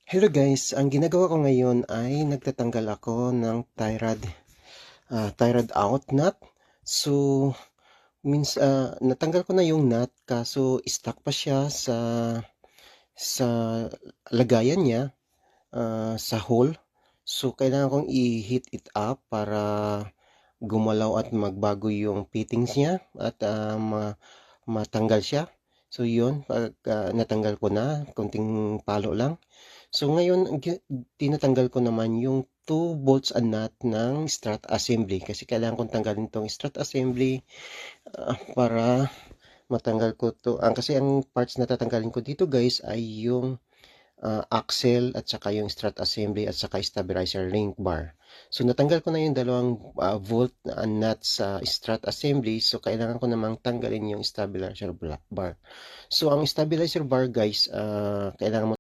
Hello guys, ang ginagawa ko ngayon ay nagtatanggal ako ng tie rod out nut. So, natanggal ko na yung nut kaso stuck pa siya sa lagayan niya, sa hole. So, kailangan kong i-heat it up para gumalaw at magbago yung fittings niya at matanggal siya. So, yun, pag natanggal ko na, konting palo lang. So ngayon, tinatanggal ko naman yung 2 bolts and nut ng strut assembly kasi kailangan kong tanggalin tong strut assembly para matanggal ko to. Kasi ang parts na tatanggalin ko dito guys ay yung axle at saka yung strut assembly at saka stabilizer link bar. So natanggal ko na yung dalawang volt and nut sa strut assembly, so kailangan ko namang tanggalin yung stabilizer bar. So ang stabilizer bar guys, kailangan mo